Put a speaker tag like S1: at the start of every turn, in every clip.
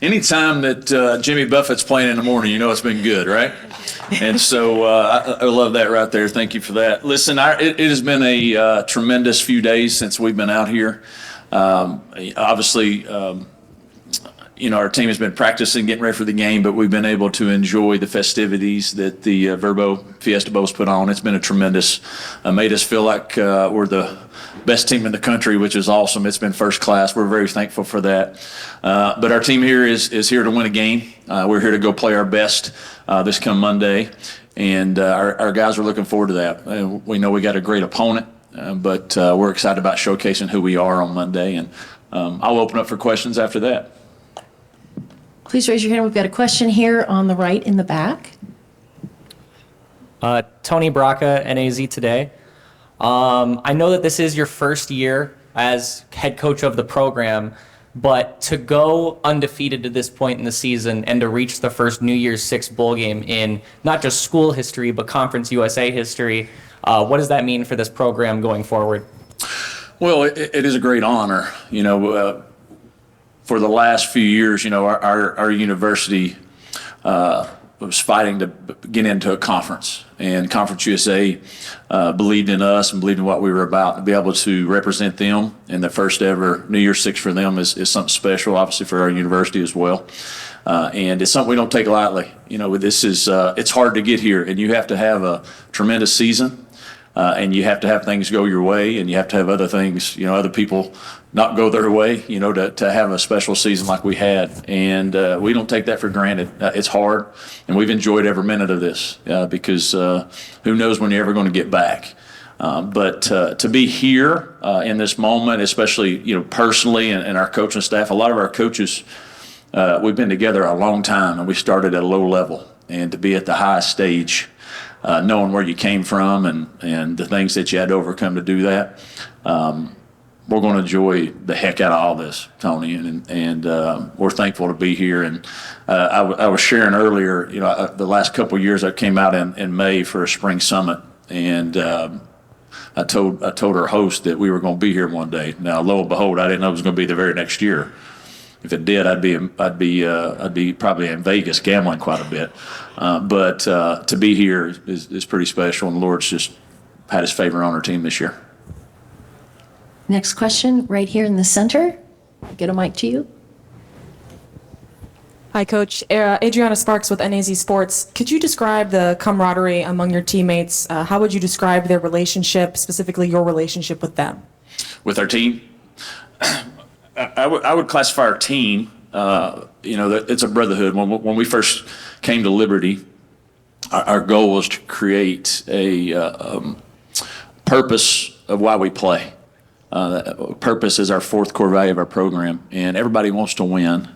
S1: anytime that Jimmy Buffett's playing in the morning, you know it's been good, right? And so I love that right there. Thank you for that. Listen, it has been a tremendous few days since we've been out here. Obviously, our team has been practicing, getting ready for the game, but we've been able to enjoy the festivities that the Fiesta Bowl's put on. It's been a tremendous, made us feel like we're the best team in the country, which is awesome. It's been first class. We're very thankful for that. But our team here is here to win a game. We're here to go play our best this come Monday, and our guys are looking forward to that. We know we got a great opponent, but we're excited about showcasing who we are on Monday, and I'll open up for questions after that.
S2: Please raise your hand. We've got a question here on the right in the back.
S3: Tony Braca, NAZ Today. I know that this is your first year as head coach of the program, but to go undefeated to this point in the season and to reach the first New Year's Six bowl game in not just school history, but Conference USA history, what does that mean for this program going forward?
S1: Well, it is a great honor. For the last few years, our university was fighting to get into a conference, and Conference USA believed in us and believed in what we were about. To be able to represent them in the first ever New Year's Six for them is something special, obviously for our university as well. And it's something we don't take lightly. This is it's hard to get here, and you have to have a tremendous season. And you have to have things go your way, and you have to have other things, other people not go their way, to have a special season like we had. And we don't take that for granted. It's hard, and we've enjoyed every minute of this because who knows when you're ever going to get back. But to be here in this moment, especially, personally and our coaching staff, a lot of our coaches, we've been together a long time, and we started at a low level. And to be at the highest stage, knowing where you came from and the things that you had to overcome to do that, we're going to enjoy the heck out of all this, Tony, and we're thankful to be here. And I was sharing earlier, the last couple of years I came out in May for a spring summit, and I told our host that we were going to be here one day. Now, lo and behold, I didn't know it was going to be the very next year. If it did, I'd be probably in Vegas gambling quite a bit. But to be here is pretty special, and the Lord's just had His favor on our team this year.
S2: Next question, right here in the center. Get a mic to you.
S4: Hi, Coach. Adriana Sparks with NAZ Sports. Could you describe the camaraderie among your teammates? How would you describe their relationship, specifically your relationship with them?
S1: With our team? I would classify our team, it's a brotherhood. When we first came to Liberty, our goal was to create a purpose of why we play. Purpose is our fourth core value of our program, and everybody wants to win,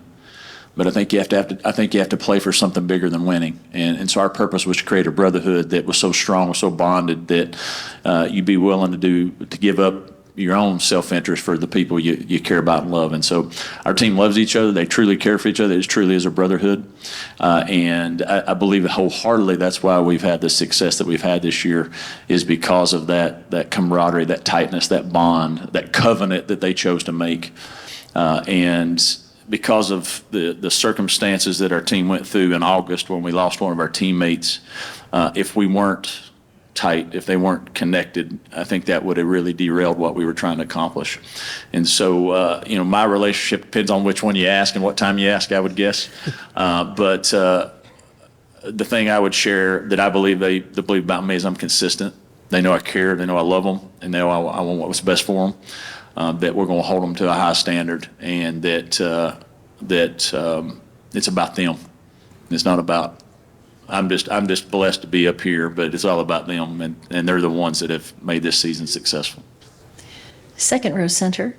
S1: but I think you have to play for something bigger than winning. And so our purpose was to create a brotherhood that was so strong, was so bonded that you'd be willing to give up your own self-interest for the people you care about and love. And so our team loves each other. They truly care for each other. It truly is a brotherhood. And I believe wholeheartedly that's why we've had the success that we've had this year, is because of that camaraderie, that tightness, that bond, that covenant that they chose to make. And because of the circumstances that our team went through in August when we lost one of our teammates, if we weren't tight, if they weren't connected, I think that would have really derailed what we were trying to accomplish. And so, my relationship depends on which one you ask and what time you ask, I would guess. But the thing I would share that I believe they believe about me is I'm consistent. They know I care. They know I love them, and they know I want what's best for them. That we're going to hold them to a high standard, and that it's about them. It's not about. I'm just blessed to be up here, but it's all about them, and they're the ones that have made this season successful.
S2: Second row center.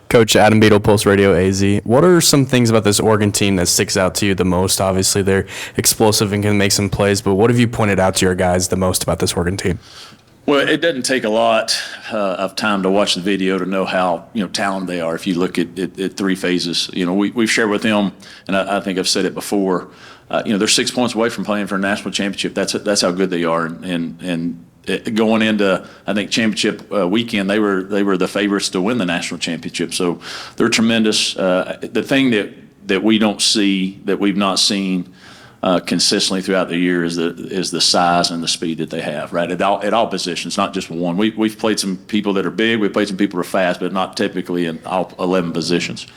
S5: Coach Adam Beadle, Pulse Radio AZ. What are some things about this Oregon team that sticks out to you the most? Obviously, they're explosive and can make some plays, but what have you pointed out to your guys the most about this Oregon team?
S1: Well, it doesn't take a lot of time to watch the video to know how talented they are. If you look at three phases, we've shared with them, and I think I've said it before. They're 6 points away from playing for a national championship. That's how good they are, and going into I think championship weekend, they were the favorites to win the national championship. So they're tremendous. The thing that we don't see, that we've not seen consistently throughout the year is the size and the speed that they have, right? At all positions, not just one. We've played some people that are big, we've played some people that are fast, but not typically in all 11 positions.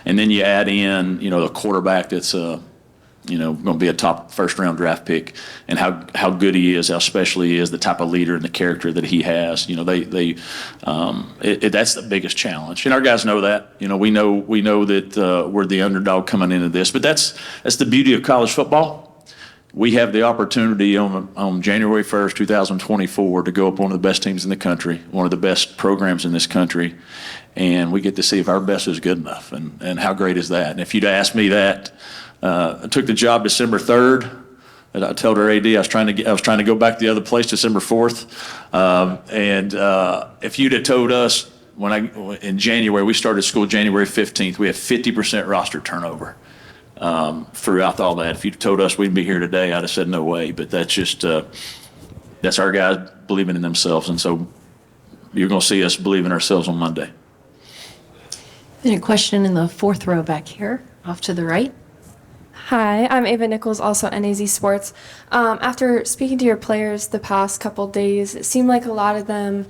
S1: And then you add in, the quarterback that's going to be a top first-round draft pick, and how good he is, how special he is, the type of leader and the character that he has. That's the biggest challenge, and our guys know that. We know that we're the underdog coming into this, but that's the beauty of college football. We have the opportunity on January 1st, 2024, to go up one of the best teams in the country, one of the best programs in this country, and we get to see if our best is good enough, and how great is that? And if you'd asked me that. I took the job December 3rd, and I told our AD I was trying to go back to the other place December 4th. If you'd have told us in January, we started school January 15th, we had 50% roster turnover throughout all that. If you'd told us we'd be here today, I'd have said no way. But that's just that's our guys believing in themselves, and so you're going to see us believe in ourselves on Monday.
S2: And a question in the fourth row back here, off to the right.
S6: Hi, I'm Ava Nichols, also NAZ Sports. After speaking to your players the past couple days, it seemed like a lot of them,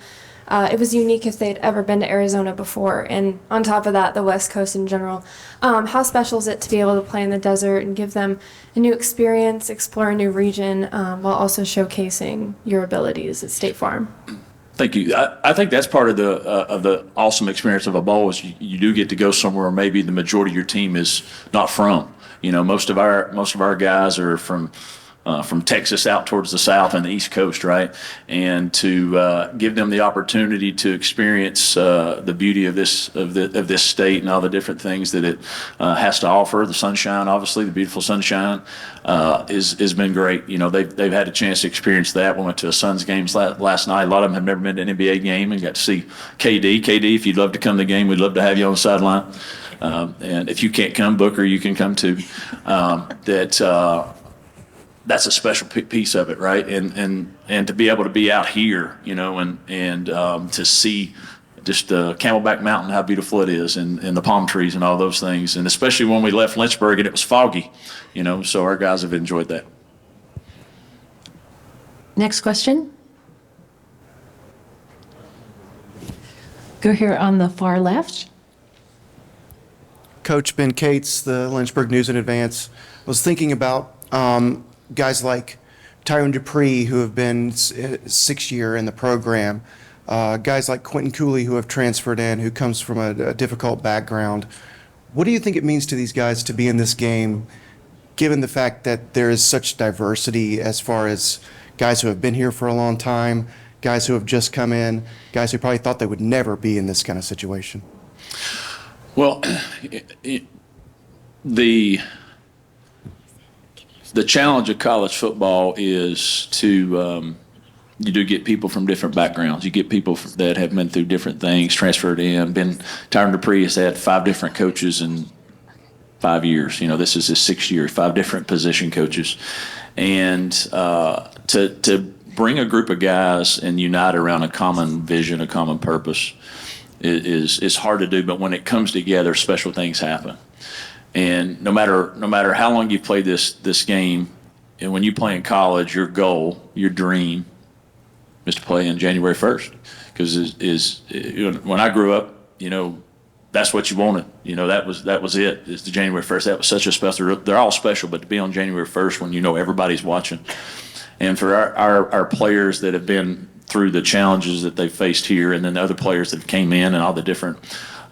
S6: it was unique if they'd ever been to Arizona before. And on top of that, the West Coast in general. How special is it to be able to play in the desert and give them a new experience, explore a new region, while also showcasing your abilities at State Farm?
S1: Thank you. I think that's part of the awesome experience of a bowl is you do get to go somewhere where maybe the majority of your team is not from. Most of our guys are from Texas out towards the south and the East Coast, right? And to give them the opportunity to experience the beauty of this state and all the different things that it has to offer, the sunshine, obviously, the beautiful sunshine, has been great. They've had a chance to experience that. We went to a Suns game last night. A lot of them have never been to an NBA game and got to see KD. KD, if you'd love to come to the game, we'd love to have you on the sideline. And if you can't come, Booker, you can come too. That's a special piece of it, right? And to be able to be out here, and to see just Camelback Mountain, how beautiful it is, and the palm trees and all those things, and especially when we left Lynchburg and it was foggy, so our guys have enjoyed that.
S2: Next question. Go here on the far left.
S7: Coach Ben Cates, the Lynchburg News in Advance, was thinking about guys like Tyrone Dupree, who have been 6th year in the program, guys like Quentin Cooley, who have transferred in, who comes from a difficult background. What do you think it means to these guys to be in this game, given the fact that there is such diversity as far as guys who have been here for a long time, guys who have just come in, guys who probably thought they would never be in this kind of situation?
S1: Well, the challenge of college football is to you do get people from different backgrounds. You get people that have been through different things, transferred in. Tyrone Dupree has had 5 different coaches in 5 years. This is his 6th year, 5 different position coaches, and to bring a group of guys and unite around a common vision, a common purpose, is hard to do. But when it comes together, special things happen. And no matter how long you've played this game, and when you play in college, your goal, your dream, is to play in January 1st. Because when I grew up, that's what you wanted. That was it. It's the January 1st. That was such a special. They're all special, but to be on January 1st when everybody's watching, and for our players that have been through the challenges that they faced here, and then other players that came in and all the different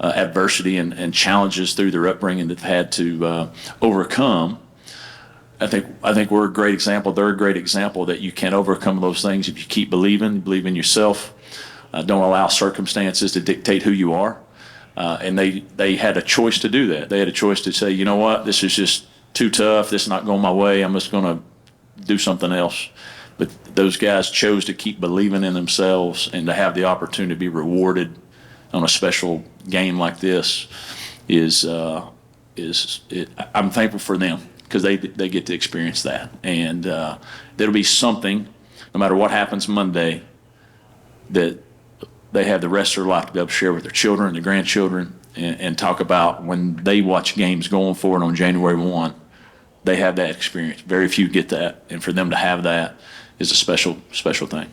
S1: adversity and challenges through their upbringing that they've had to overcome. I think we're a great example. They're a great example that you can overcome those things if you keep believing, believe in yourself. Don't allow circumstances to dictate who you are. And they had a choice to do that. They had a choice to say, you know what, this is just too tough. This is not going my way. I'm just going to do something else. But those guys chose to keep believing in themselves and to have the opportunity to be rewarded on a special game like this I'm thankful for them because they get to experience that. And there'll be something, no matter what happens Monday, that they have the rest of their life to be able to share with their children, their grandchildren, and talk about when they watch games going forward on January 1, they have that experience. Very few get that, and for them to have that is a special thing.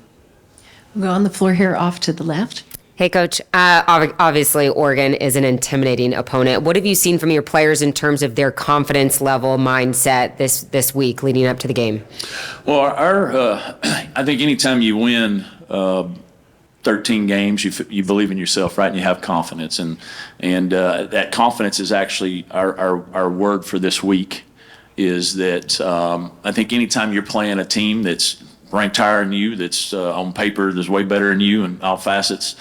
S2: We'll go on the floor here off to the left.
S8: Hey, Coach. Obviously, Oregon is an intimidating opponent. What have you seen from your players in terms of their confidence level, mindset this week leading up to the game?
S1: Well, I think anytime you win 13 games, you believe in yourself, right, and you have confidence, and that confidence is actually our word for this week. Is that I think anytime you're playing a team that's ranked higher than you, that's on paper that's way better than you in all facets,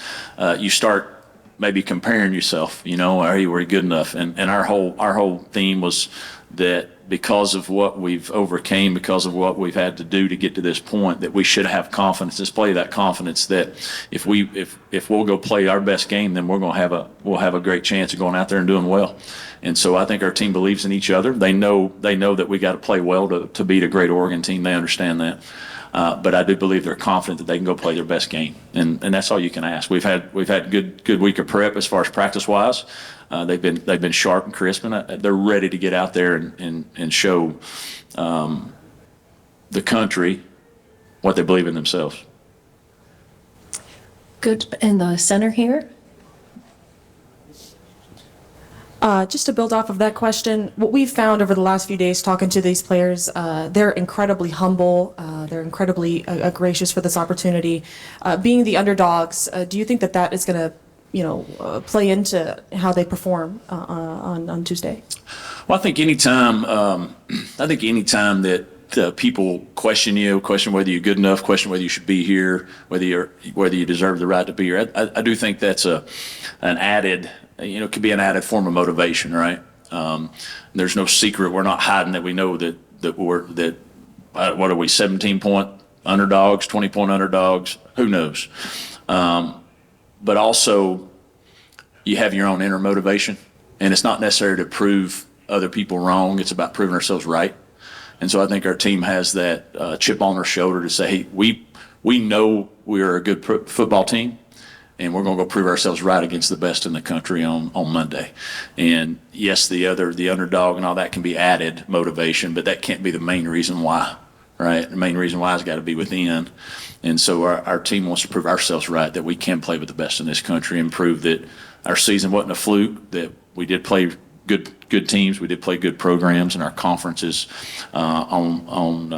S1: you start maybe comparing yourself. Are you good enough? And our whole theme was that because of what we've overcame, because of what we've had to do to get to this point, that we should have confidence. Display that confidence that if we'll go play our best game, then we'll have a great chance of going out there and doing well. And so I think our team believes in each other. They know that we got to play well to beat a great Oregon team. They understand that. But I do believe they're confident that they can go play their best game, and that's all you can ask. We've had good week of prep as far as practice wise. They've been sharp and crisp, and they're ready to get out there and show the country what they believe in themselves.
S2: Good. In the center here.
S4: Just to build off of that question, what we've found over the last few days talking to these players, they're incredibly humble. They're incredibly gracious for this opportunity. Being the underdogs, do you think that is going to, play into how they perform on Tuesday?
S1: Well, I think anytime that people question you, question whether you're good enough, question whether you should be here, whether you deserve the right to be here, I do think that's an added. It could be an added form of motivation, right? There's no secret. We're not hiding that we know that what are we, 17-point underdogs, 20-point underdogs? Who knows? But also, you have your own inner motivation, and it's not necessary to prove other people wrong. It's about proving ourselves right. And so I think our team has that chip on their shoulder to say, hey, we know we are a good football team, and we're going to go prove ourselves right against the best in the country on Monday. And yes, the underdog and all that can be added motivation, but that can't be the main reason why, right? The main reason why has got to be within. And so our team wants to prove ourselves right, that we can play with the best in this country and prove that our season wasn't a fluke, that we did play good teams, we did play good programs, and our conference is on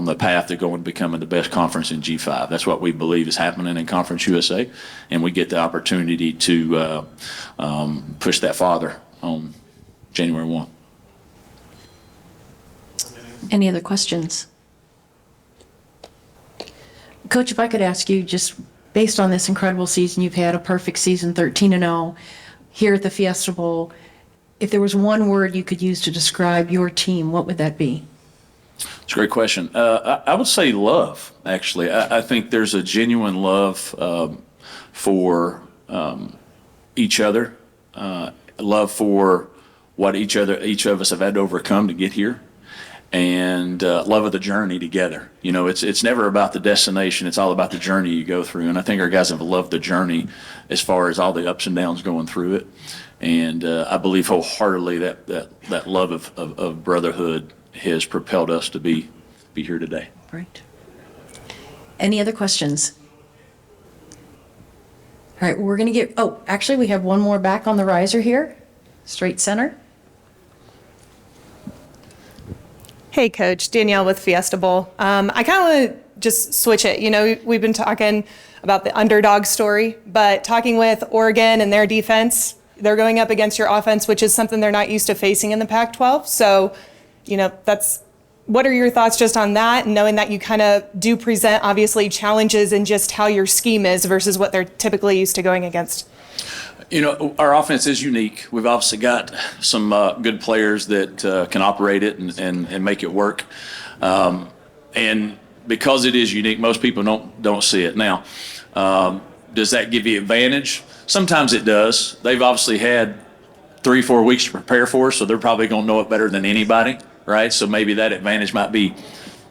S1: the path to going and becoming the best conference in G5. That's what we believe is happening in Conference USA, and we get the opportunity to push that farther on January 1.
S2: Any other questions? Coach, if I could ask you, just based on this incredible season you've had, a perfect season, 13-0, here at the Fiesta Bowl, if there was one word you could use to describe your team, what would that be?
S1: It's a great question. I would say love, actually. I think there's a genuine love for each other, love for what each of us have had to overcome to get here, and love of the journey together. It's never about the destination. It's all about the journey you go through. And I think our guys have loved the journey as far as all the ups and downs going through it. And I believe wholeheartedly that love of brotherhood has propelled us to be here today.
S2: Right. Any other questions? All right, we're going to actually, we have one more back on the riser here, straight center.
S9: Hey, Coach. Danielle with Fiesta Bowl. I kind of want to just switch it. We've been talking about the underdog story, but talking with Oregon and their defense, they're going up against your offense, which is something they're not used to facing in the Pac-12. So, what are your thoughts just on that, and knowing that you kind of do present, obviously, challenges in just how your scheme is versus what they're typically used to going against?
S1: Our offense is unique. We've obviously got some good players that can operate it and make it work. And because it is unique, most people don't see it. Now, does that give you advantage? Sometimes it does. They've obviously had 3-4 weeks to prepare for us, so they're probably going to know it better than anybody, right? So maybe that advantage might be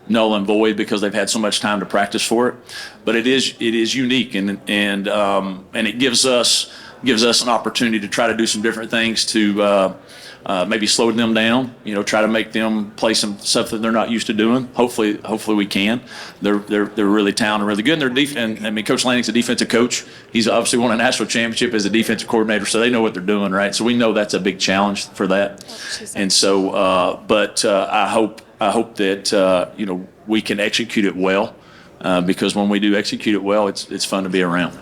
S1: null and void because they've had so much time to practice for it. But it is unique, and it gives us gives us an opportunity to try to do some different things to maybe slow them down, try to make them play some stuff that they're not used to doing. Hopefully we can. They're really talented, really good. And they're and I mean, Coach Lanning's a defensive coach. He's obviously won a national championship as a defensive coordinator, so they know what they're doing, right? So we know that's a big challenge for that. And so, I hope that we can execute it well, because when we do execute it well, it's fun to be around.